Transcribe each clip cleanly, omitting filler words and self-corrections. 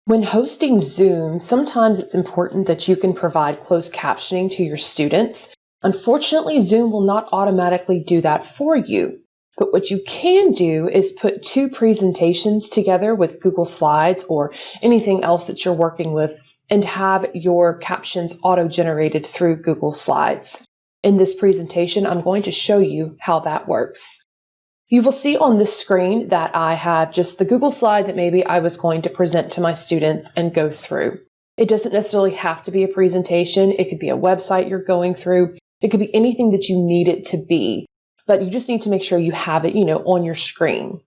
When hosting Zoom, sometimes it's important that you can provide closed captioning to your students. Unfortunately, Zoom will not automatically do that for you. But what you can do is put two presentations together with Google Slides or anything else that you're working with and have your captions auto-generated through Google Slides. In this presentation, I'm going to show you how that works. You will see on this screen that I have just the Google slide that maybe I was going to present to my students and go through. It doesn't necessarily have to be a presentation. It could be a website you're going through. It could be anything that you need it to be, but you just need to make sure you have it, on your screen.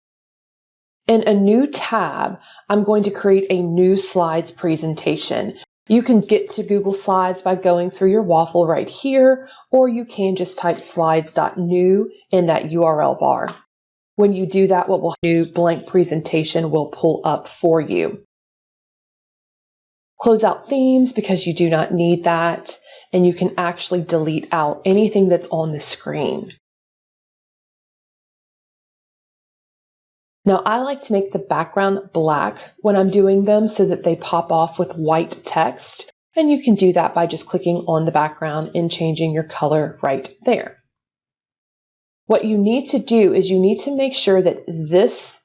In a new tab, I'm going to create a new slides presentation. You can get to Google Slides by going through your waffle right here, or you can just type slides.new in that URL bar. When you do that, what will new blank presentation will pull up for you. Close out themes because you do not need that, and you can actually delete out anything that's on the screen. Now, I like to make the background black when I'm doing them so that they pop off with white text, and you can do that by just clicking on the background and changing your color right there. What you need to do is you need to make sure that this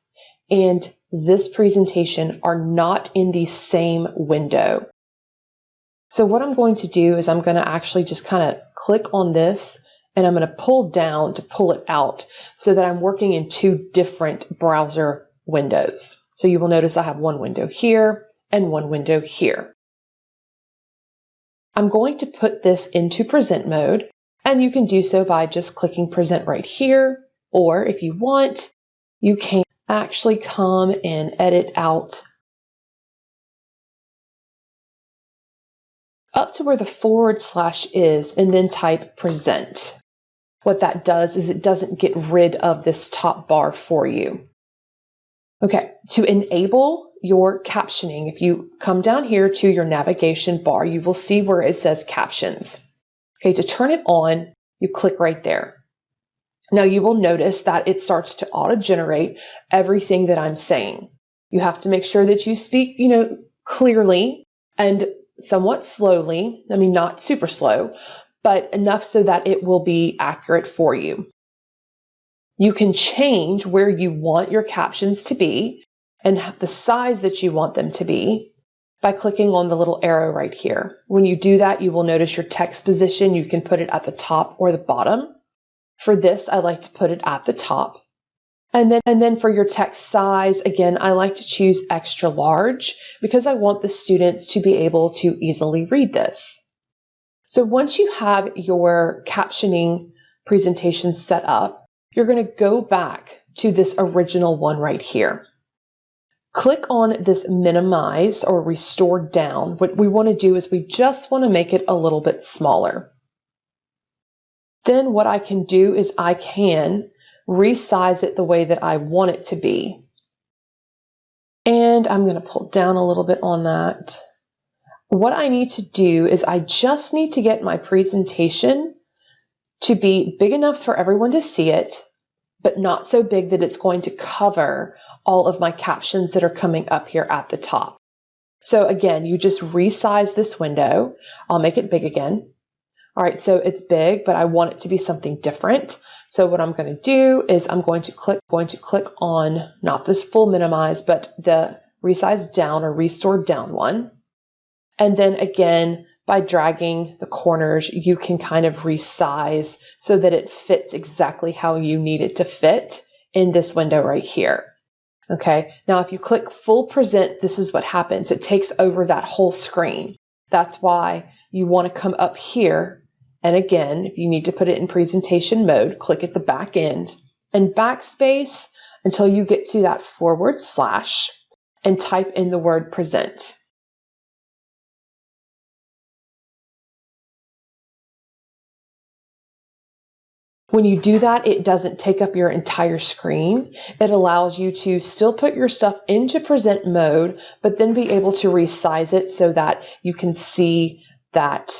and this presentation are not in the same window. So what I'm going to do is I'm going to actually just kind of click on this and I'm going to pull down to pull it out so that I'm working in two different browser windows. So you will notice I have one window here and one window here. I'm going to put this into present mode. And you can do so by just clicking present right here, or if you want, you can actually come and edit out up to where the / is and then type present. What that does is it doesn't get rid of this top bar for you. Okay, to enable your captioning, if you come down here to your navigation bar, you will see where it says captions. Okay, to turn it on, you click right there. Now you will notice that it starts to auto-generate everything that I'm saying. You have to make sure that you speak, clearly and somewhat slowly. I mean, not super slow, but enough so that it will be accurate for you. You can change where you want your captions to be and the size that you want them to be by clicking on the little arrow right here. When you do that, you will notice your text position. You can put it at the top or the bottom. For this, I like to put it at the top. And then for your text size, again, I like to choose extra large because I want the students to be able to easily read this. So once you have your captioning presentation set up, you're going to go back to this original one right here. Click on this minimize or restore down. What we want to do is we just want to make it a little bit smaller. Then what I can do is I can resize it the way that I want it to be. And I'm going to pull down a little bit on that. What I need to do is I just need to get my presentation to be big enough for everyone to see it, but not so big that it's going to cover all of my captions that are coming up here at the top. So again, you just resize this window. I'll make it big again. All right, so it's big, but I want it to be something different. So what I'm going to do is I'm going to click on not this full minimize, but the resize down or restore down one. And then again, by dragging the corners, you can kind of resize so that it fits exactly how you need it to fit in this window right here. Okay, now if you click full present, this is what happens. It takes over that whole screen. That's why you want to come up here. And again, if you need to put it in presentation mode, click at the back end and backspace until you get to that / and type in the word present. When you do that, it doesn't take up your entire screen. It allows you to still put your stuff into present mode, but then be able to resize it so that you can see that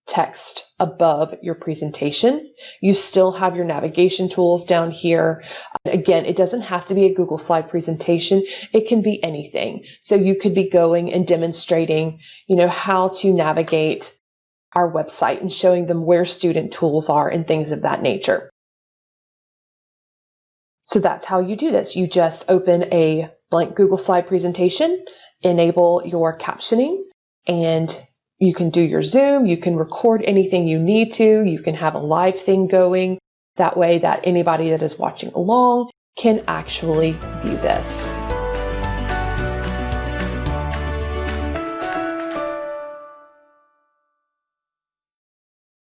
text above your presentation. You still have your navigation tools down here. Again, it doesn't have to be a Google Slide presentation. It can be anything. So you could be going and demonstrating, how to navigate our website and showing them where student tools are and things of that nature. So that's how you do this. You just open a blank Google Slide presentation, enable your captioning, and you can do your Zoom, you can record anything you need to, you can have a live thing going. That way that anybody that is watching along can actually view this.